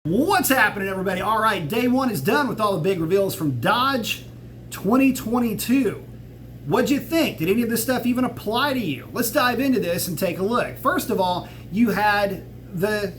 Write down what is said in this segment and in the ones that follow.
What's happening, everybody? All right, day one is done with all the big reveals from Dodge 2022. What'd you think? Did any of this stuff even apply to you? Let's dive into this and take a look. First of all, you had the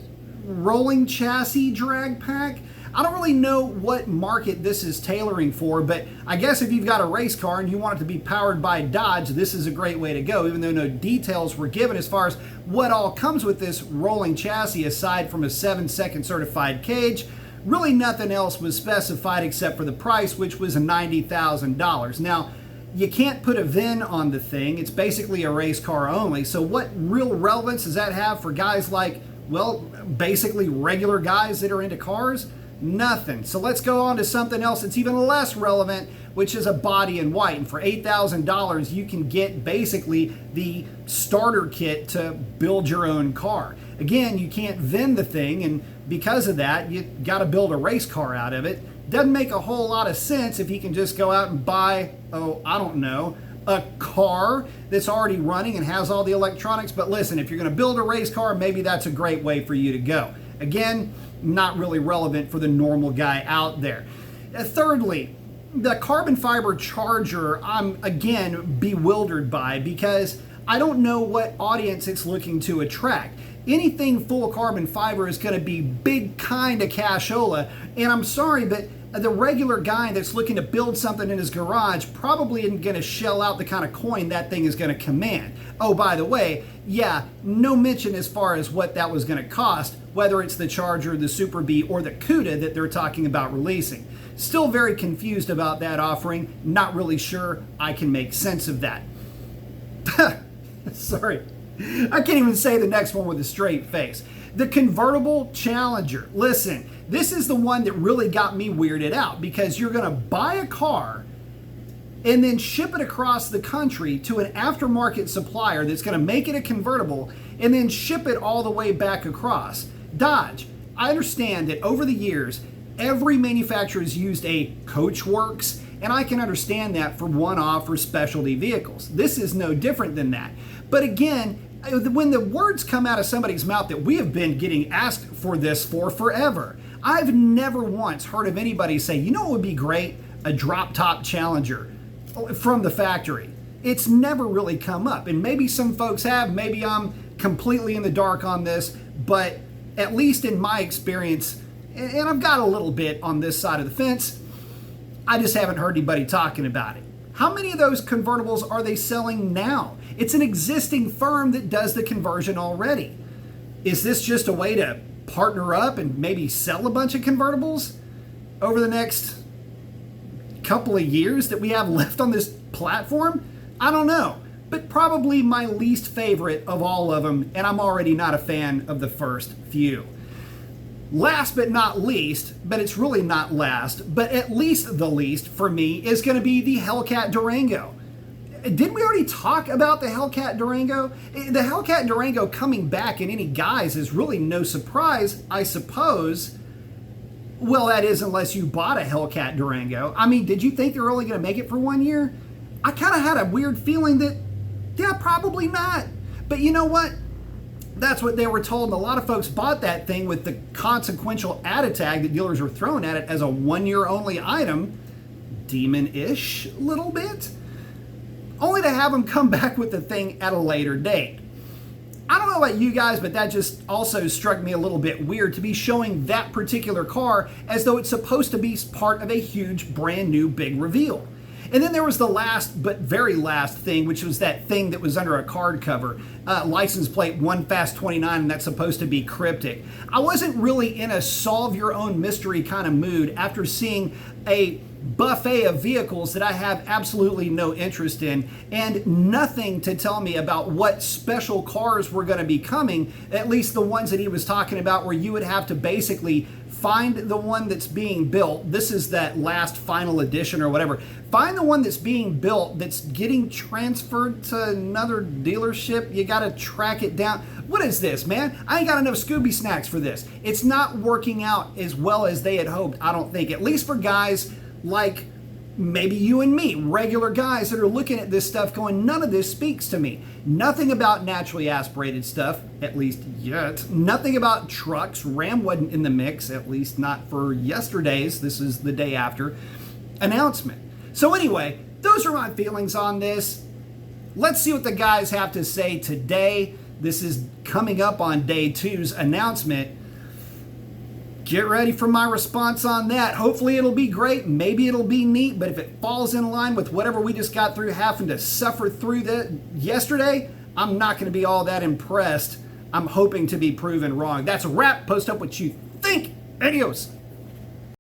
rolling chassis drag pack. I don't really know what market this is tailoring for, but I guess if you've got a race car and you want it to be powered by Dodge, this is a great way to go, even though no details were given as far as what all comes with this rolling chassis aside from a 7-second certified cage. Really nothing else was specified except for the price, which was $90,000. Now, you can't put a VIN on the thing. It's basically a race car only. So what real relevance does that have for guys like, well, basically regular guys that are into cars? Nothing. So let's go on to something else that's even less relevant, which is a body in white. And for $8,000, you can get basically the starter kit to build your own car. Again, you can't VIN the thing, and because of that, you got to build a race car out of it. Doesn't make a whole lot of sense if you can just go out and buy, I don't know, a car that's already running and has all the electronics. But listen, if you're going to build a race car, maybe that's a great way for you to go. Again, not really relevant for the normal guy out there. Thirdly, the carbon fiber charger, I'm again bewildered by because I don't know what audience it's looking to attract. Anything full carbon fiber is going to be big kind of cashola, and I'm sorry, but the regular guy that's looking to build something in his garage probably isn't going to shell out the kind of coin that thing is going to command. Oh, by the way, yeah, no mention as far as what that was going to cost, whether it's the Charger, the Super Bee, or the CUDA that they're talking about releasing. Still very confused about that offering. Not really sure I can make sense of that. Sorry. I can't even say the next one with a straight face. The Convertible Challenger. Listen, this is the one that really got me weirded out because you're going to buy a car and then ship it across the country to an aftermarket supplier that's going to make it a convertible and then ship it all the way back across. Dodge, I understand that over the years, every manufacturer has used a Coachworks, and I can understand that for one-off or specialty vehicles. This is no different than that. But again, when the words come out of somebody's mouth that we have been getting asked for this for forever, I've never once heard of anybody say, you know what would be great? A drop-top Challenger from the factory. It's never really come up, and maybe some folks have. Maybe I'm completely in the dark on this, but at least in my experience, and I've got a little bit on this side of the fence, I just haven't heard anybody talking about it. How many of those convertibles are they selling now? It's an existing firm that does the conversion already. Is this just a way to partner up and maybe sell a bunch of convertibles over the next couple of years that we have left on this platform? I don't know, but probably my least favorite of all of them, and I'm already not a fan of the first few. Last but not least, but it's really not last, but at least the least for me is going to be the Hellcat Durango. Didn't we already talk about the Hellcat Durango? The Hellcat Durango coming back in any guise is really no surprise, I suppose. Well, that is unless you bought a Hellcat Durango. I mean, did you think they were only going to make it for 1 year? I kind of had a weird feeling that, yeah, probably not. But you know what? That's what they were told, and a lot of folks bought that thing with the consequential added tag that dealers were throwing at it as a 1 year only item. Demon-ish little bit. Only to have them come back with the thing at a later date. I don't know about you guys, but that just also struck me a little bit weird to be showing that particular car as though it's supposed to be part of a huge brand new big reveal. And then there was the last, but very last thing, which was that thing that was under a card cover, license plate 1FAST29, and that's supposed to be cryptic. I wasn't really in a solve your own mystery kind of mood after seeing a buffet of vehicles that I have absolutely no interest in, and nothing to tell me about what special cars were going to be coming, at least the ones that he was talking about where you would have to basically find the one that's being built. This is that last final edition or whatever. Find the one that's being built that's getting transferred to another dealership. You got to track it down. What is this, man? I ain't got enough Scooby snacks for this. It's not working out as well as they had hoped, I don't think. At least for guys like maybe you and me, regular guys that are looking at this stuff going, none of this speaks to me. Nothing about naturally aspirated stuff, at least yet. Nothing about trucks. Ram wasn't in the mix, at least not for yesterday's. This is the day after announcement. So anyway, those are my feelings on this. Let's see what the guys have to say today. This is coming up on day 2's announcement. Get ready for my response on that. Hopefully it'll be great. Maybe it'll be neat, but if it falls in line with whatever we just got through having to suffer through that yesterday, I'm not going to be all that impressed. I'm hoping to be proven wrong. That's a wrap. Post up what you think. Adios.